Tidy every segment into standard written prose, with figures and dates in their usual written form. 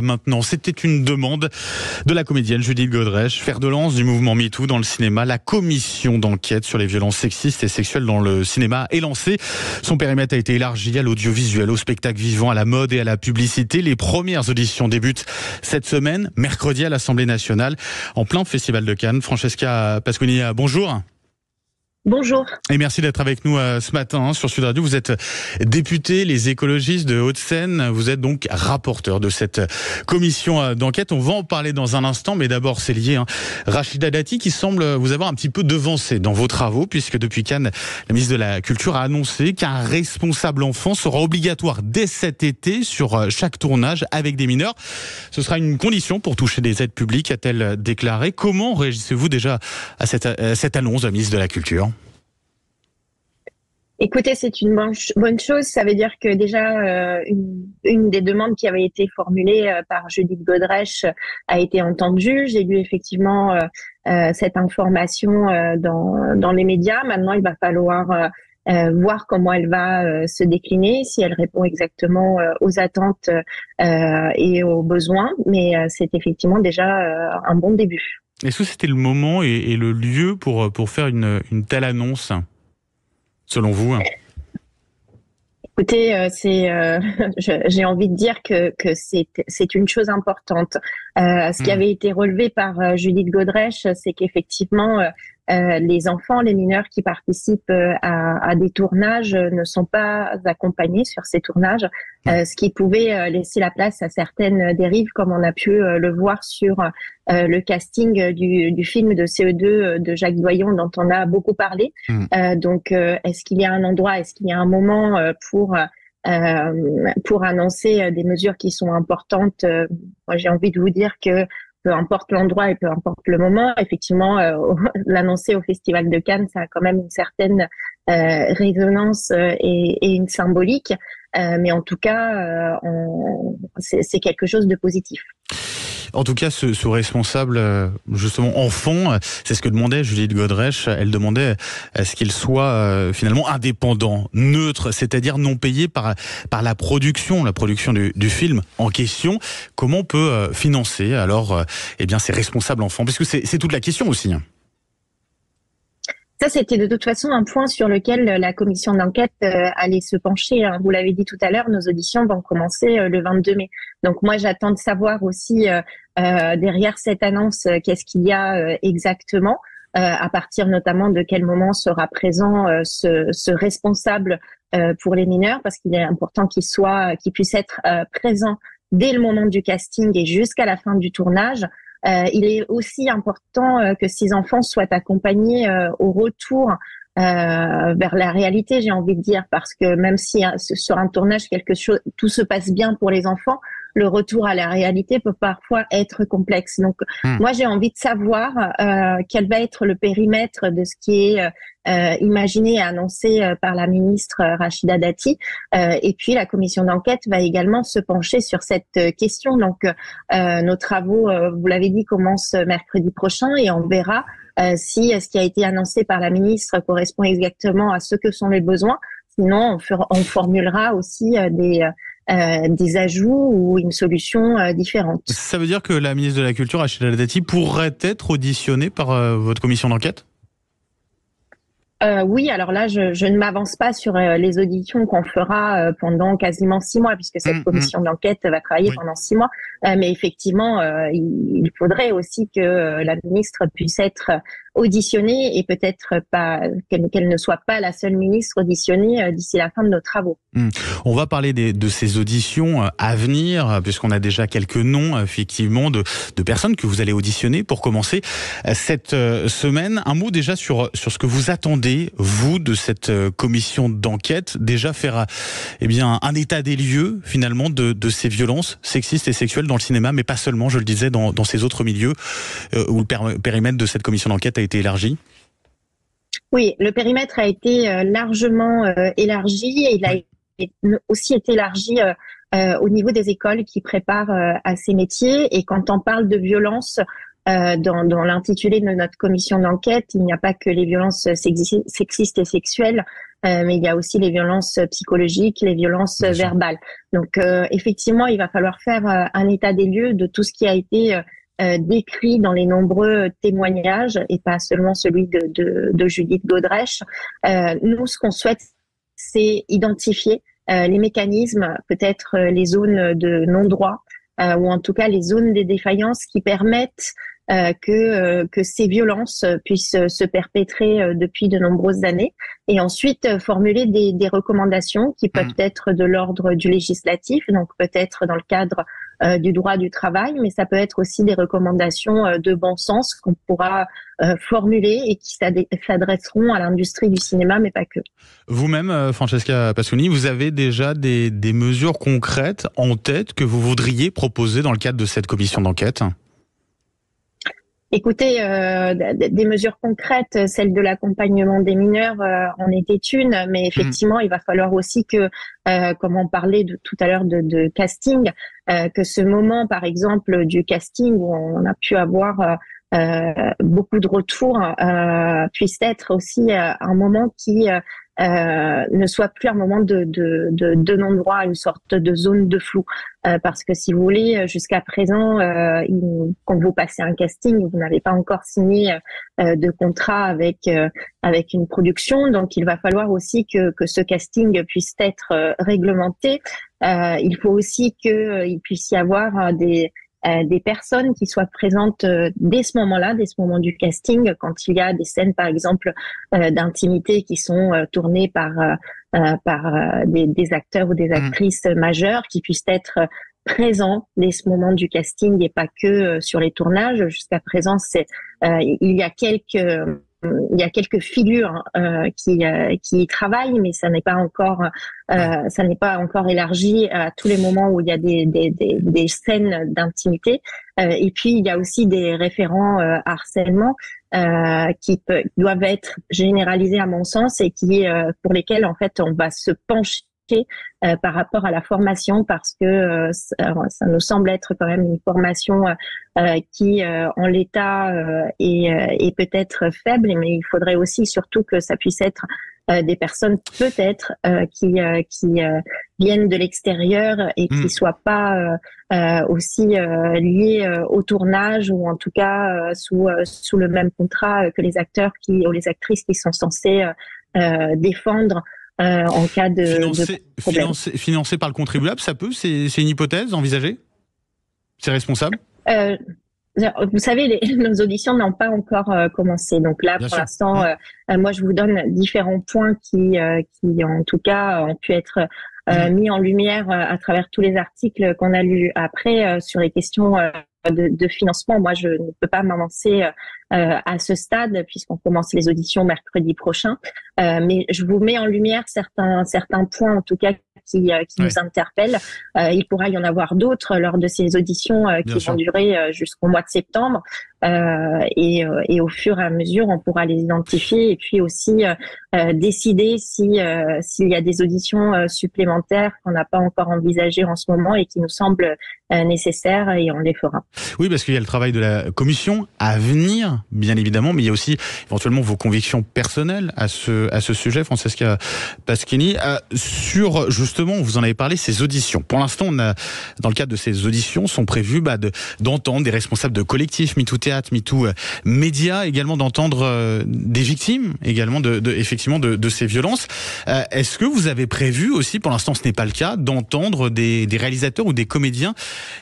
Maintenant, c'était une demande de la comédienne Judith Godrèche, fer de lance du mouvement MeToo dans le cinéma. La commission d'enquête sur les violences sexistes et sexuelles dans le cinéma est lancée. Son périmètre a été élargi à l'audiovisuel, au spectacle vivant, à la mode et à la publicité. Les premières auditions débutent cette semaine, mercredi à l'Assemblée nationale, en plein Festival de Cannes. Francesca Pasquini, bonjour. Bonjour. Et merci d'être avec nous ce matin sur Sud Radio. Vous êtes député, les écologistes de Hauts-de-Seine. Vous êtes donc rapporteur de cette commission d'enquête. On va en parler dans un instant, mais d'abord c'est lié. Rachida Dati qui semble vous avoir un petit peu devancé dans vos travaux, puisque depuis Cannes, la ministre de la Culture a annoncé qu'un responsable enfant sera obligatoire dès cet été sur chaque tournage avec des mineurs. Ce sera une condition pour toucher des aides publiques, a-t-elle déclaré. Comment réagissez-vous déjà à cette annonce de la ministre de la Culture ? Écoutez, c'est une bonne chose. Ça veut dire que déjà, une des demandes qui avait été formulée par Judith Godrèche a été entendue. J'ai lu effectivement cette information dans les médias. Maintenant, il va falloir voir comment elle va se décliner, si elle répond exactement aux attentes et aux besoins. Mais c'est effectivement déjà un bon début. Est-ce que c'était le moment et le lieu pour faire une telle annonce ? Selon vous? Écoutez, j'ai envie de dire que c'est une chose importante. Ce qui avait été relevé par Judith Godrèche, c'est qu'effectivement les enfants, les mineurs qui participent à des tournages ne sont pas accompagnés sur ces tournages, ce qui pouvait laisser la place à certaines dérives, comme on a pu le voir sur le casting du film de CE2 de Jacques Doyon dont on a beaucoup parlé. Donc, est-ce qu'il y a un endroit, est-ce qu'il y a un moment pour annoncer des mesures qui sont importantes? Moi, j'ai envie de vous dire que peu importe l'endroit et peu importe le moment, effectivement, l'annoncer au Festival de Cannes, ça a quand même une certaine résonance et une symbolique. Mais en tout cas, c'est quelque chose de positif. En tout cas, ce responsable, justement, enfant, c'est ce que demandait Judith Godrèche. Elle demandait à ce qu'il soit finalement indépendant, neutre, c'est-à-dire non payé par la production du film en question. Comment on peut financer alors ces responsables enfants ? Parce que c'est toute la question aussi. Ça, c'était de toute façon un point sur lequel la commission d'enquête allait se pencher. Vous l'avez dit tout à l'heure, nos auditions vont commencer le 22 mai. Donc moi, j'attends de savoir aussi derrière cette annonce, qu'est-ce qu'il y a exactement, à partir notamment de quel moment sera présent ce responsable pour les mineurs, parce qu'il est important qu'il puisse être présent dès le moment du casting et jusqu'à la fin du tournage. Il est aussi important que ces enfants soient accompagnés au retour vers la réalité, j'ai envie de dire, parce que même si sur un tournage tout se passe bien pour les enfants, le retour à la réalité peut parfois être complexe. Donc, moi, j'ai envie de savoir quel va être le périmètre de ce qui est imaginé et annoncé par la ministre Rachida Dati. Et puis, la commission d'enquête va également se pencher sur cette question. Donc, nos travaux, vous l'avez dit, commencent mercredi prochain et on verra si ce qui a été annoncé par la ministre correspond exactement à ce que sont les besoins. Sinon, on formulera aussi des ajouts ou une solution différente. Ça veut dire que la ministre de la Culture, Rachida Dati, pourrait être auditionnée par votre commission d'enquête ? Oui, alors là, je ne m'avance pas sur les auditions qu'on fera pendant quasiment 6 mois, puisque cette commission d'enquête va travailler pendant 6 mois. Mais effectivement, il faudrait aussi que la ministre puisse être auditionnée et peut-être pas qu'elle ne soit pas la seule ministre auditionnée d'ici la fin de nos travaux. On va parler de ces auditions à venir, puisqu'on a déjà quelques noms, effectivement, de personnes que vous allez auditionner pour commencer cette semaine. Un mot déjà sur ce que vous attendez, vous, de cette commission d'enquête. Déjà faire un état des lieux, finalement, de ces violences sexistes et sexuelles dans le cinéma, mais pas seulement, je le disais, dans ces autres milieux où le périmètre de cette commission d'enquête a été élargi. Oui, le périmètre a été largement élargi et il a aussi été élargi au niveau des écoles qui préparent à ces métiers. Et quand on parle de violence, dans l'intitulé de notre commission d'enquête, il n'y a pas que les violences sexistes et sexuelles, mais il y a aussi les violences psychologiques, les violences verbales. Donc effectivement, il va falloir faire un état des lieux de tout ce qui a été décrit dans les nombreux témoignages, et pas seulement celui de Judith Godrèche. Nous, ce qu'on souhaite, c'est identifier les mécanismes, peut-être les zones de non-droit, ou en tout cas les zones des défaillances qui permettent que ces violences puissent se perpétrer depuis de nombreuses années, et ensuite formuler des recommandations qui peuvent être de l'ordre du législatif, donc peut-être dans le cadre du droit du travail, mais ça peut être aussi des recommandations de bon sens qu'on pourra formuler et qui s'adresseront à l'industrie du cinéma, mais pas que. Vous-même, Francesca Pasconi, vous avez déjà des mesures concrètes en tête que vous voudriez proposer dans le cadre de cette commission d'enquête ? Écoutez, des mesures concrètes, celle de l'accompagnement des mineurs en était une, mais effectivement, il va falloir aussi que, comme on parlait tout à l'heure de casting, que ce moment, par exemple, du casting où on a pu avoir beaucoup de retours, puisse être aussi un moment qui ne soit plus un moment de non-droit, une sorte de zone de flou. Parce que si vous voulez, jusqu'à présent, quand vous passez un casting, vous n'avez pas encore signé de contrat avec une production, donc il va falloir aussi que ce casting puisse être réglementé. Il faut aussi qu'il puisse y avoir des personnes qui soient présentes dès ce moment-là, dès ce moment du casting, quand il y a des scènes, par exemple, d'intimité qui sont tournées par des acteurs ou des actrices majeures, qui puissent être présents dès ce moment du casting et pas que sur les tournages. Jusqu'à présent, il y a quelques figures qui y travaillent, mais ça n'est pas encore élargi à tous les moments où il y a des scènes d'intimité. Et puis il y a aussi des référents harcèlement qui doivent être généralisés à mon sens, et pour lesquels en fait on va se pencher par rapport à la formation, parce que ça nous semble être quand même une formation qui en l'état est peut-être faible, mais il faudrait aussi surtout que ça puisse être des personnes peut-être qui viennent de l'extérieur et qui soient pas aussi liées au tournage, ou en tout cas sous le même contrat que les acteurs ou les actrices qui sont censés défendre en cas de problème. Financé par le contribuable, ça peut, c'est une hypothèse envisagée? C'est responsable? Vous savez, nos auditions n'ont pas encore commencé. Donc là, pour l'instant, moi, je vous donne différents points qui en tout cas, ont pu être mis en lumière à travers tous les articles qu'on a lus. Après, sur les questions de financement, moi, je ne peux pas m'avancer à ce stade, puisqu'on commence les auditions mercredi prochain. Mais je vous mets en lumière certains points, en tout cas, qui nous interpellent. Il pourra y en avoir d'autres lors de ces auditions qui vont durer jusqu'au mois de septembre. Et au fur et à mesure, on pourra les identifier, et puis aussi décider s'il y a des auditions supplémentaires qu'on n'a pas encore envisagées en ce moment et qui nous semblent nécessaires, et on les fera. Oui, parce qu'il y a le travail de la commission à venir, bien évidemment, mais il y a aussi éventuellement vos convictions personnelles à ce sujet, Francesca Pasconi. Sur, justement, vous en avez parlé, ces auditions. Pour l'instant, dans le cadre de ces auditions, sont prévues d'entendre des responsables de collectifs MeToo Théâtre, MeToo Média, également d'entendre des victimes, également effectivement de ces violences. Est-ce que vous avez prévu aussi, pour l'instant ce n'est pas le cas, d'entendre des réalisateurs ou des comédiens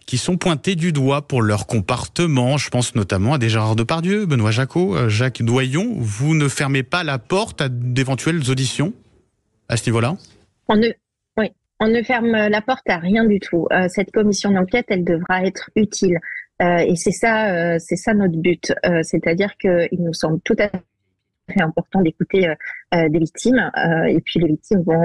qui sont pointés du doigt pour leur comportement? Je pense notamment à des Gérard Depardieu, Benoît Jacot, Jacques Doyon. Vous ne fermez pas la porte à d'éventuelles auditions à ce niveau-là? On ne ferme la porte à rien du tout. Cette commission d'enquête, elle devra être utile. Et c'est ça notre but. C'est-à-dire qu'il nous semble tout à important d'écouter des victimes. Et puis les victimes vont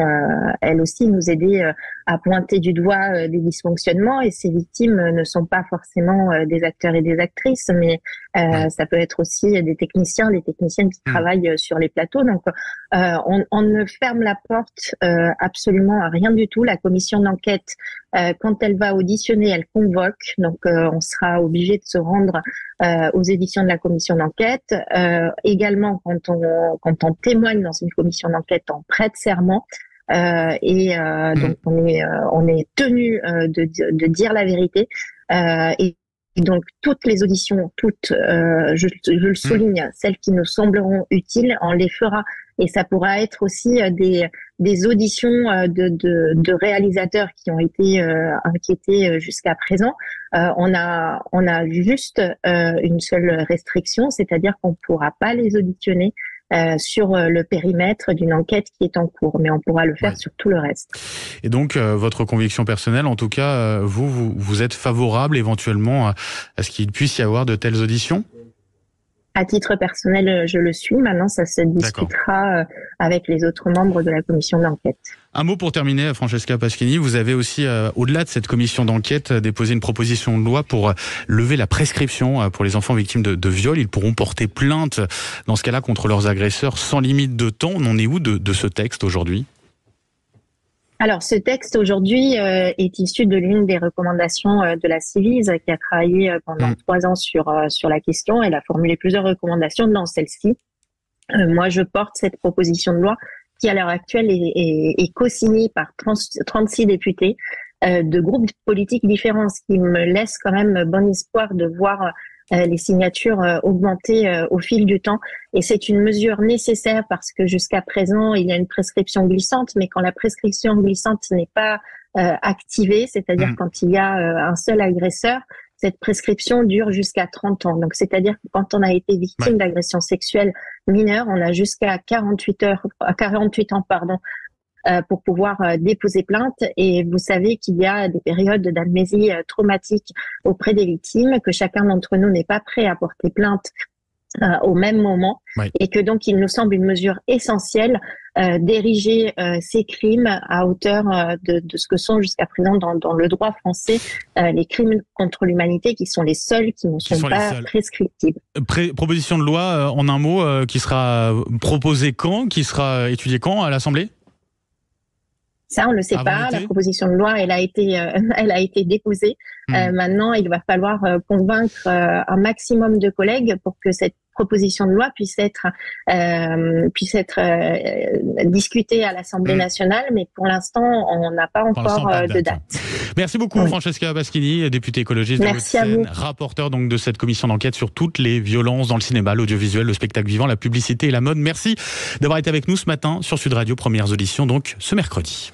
elles aussi nous aider à pointer du doigt des dysfonctionnements. Et ces victimes ne sont pas forcément des acteurs et des actrices, mais ça peut être aussi des techniciennes qui travaillent sur les plateaux. Donc on ne ferme la porte absolument à rien du tout. La commission d'enquête, quand elle va auditionner, elle convoque. Donc on sera obligé de se rendre aux éditions de la commission d'enquête. Également, quand on témoigne dans une commission d'enquête, on prête serment. Donc on est tenu de dire la vérité. Et donc toutes les auditions, je le souligne, celles qui nous sembleront utiles, on les fera. Et ça pourra être aussi des auditions de réalisateurs qui ont été inquiétés jusqu'à présent. On a juste une seule restriction, c'est-à-dire qu'on ne pourra pas les auditionner sur le périmètre d'une enquête qui est en cours, mais on pourra le faire sur tout le reste. Et donc, votre conviction personnelle, en tout cas, vous êtes favorable éventuellement à ce qu'il puisse y avoir de telles auditions ? À titre personnel, je le suis. Maintenant, ça se discutera avec les autres membres de la commission d'enquête. Un mot pour terminer, Francesca Paschini. Vous avez aussi, au-delà de cette commission d'enquête, déposé une proposition de loi pour lever la prescription pour les enfants victimes de viol. Ils pourront porter plainte, dans ce cas-là, contre leurs agresseurs sans limite de temps. On en est où de ce texte aujourd'hui ? Alors, ce texte aujourd'hui est issu de l'une des recommandations de la Ciivise, qui a travaillé pendant 3 ans sur la question. Elle a formulé plusieurs recommandations dans celle-ci. Moi, je porte cette proposition de loi qui, à l'heure actuelle, est co-signée par 36 députés de groupes politiques différents, ce qui me laisse quand même bon espoir de voir les signatures augmenter au fil du temps. Et c'est une mesure nécessaire parce que jusqu'à présent, il y a une prescription glissante, mais quand la prescription glissante n'est pas activée, c'est-à-dire quand il y a un seul agresseur, cette prescription dure jusqu'à 30 ans. Donc, c'est-à-dire que quand on a été victime d'agression sexuelle mineure, on a jusqu'à 48 ans, pour pouvoir déposer plainte. Et vous savez qu'il y a des périodes d'amnésie traumatique auprès des victimes, que chacun d'entre nous n'est pas prêt à porter plainte au même moment, et que donc il nous semble une mesure essentielle d'ériger ces crimes à hauteur de ce que sont jusqu'à présent dans le droit français les crimes contre l'humanité, qui sont les seuls qui ne sont pas prescriptibles. Proposition de loi, en un mot, qui sera proposée quand, qui sera étudiée quand à l'Assemblée ? Ça, on ne le sait pas. La proposition de loi, elle a été déposée. Maintenant, il va falloir convaincre un maximum de collègues pour que cette proposition de loi puisse être discutée à l'Assemblée nationale. Mais pour l'instant, on n'a pas encore de date. Merci beaucoup, Francesca Paschini, députée écologiste de Hauts-de-Seine, rapporteure donc de cette commission d'enquête sur toutes les violences dans le cinéma, l'audiovisuel, le spectacle vivant, la publicité et la mode. Merci d'avoir été avec nous ce matin sur Sud Radio. Premières auditions donc ce mercredi.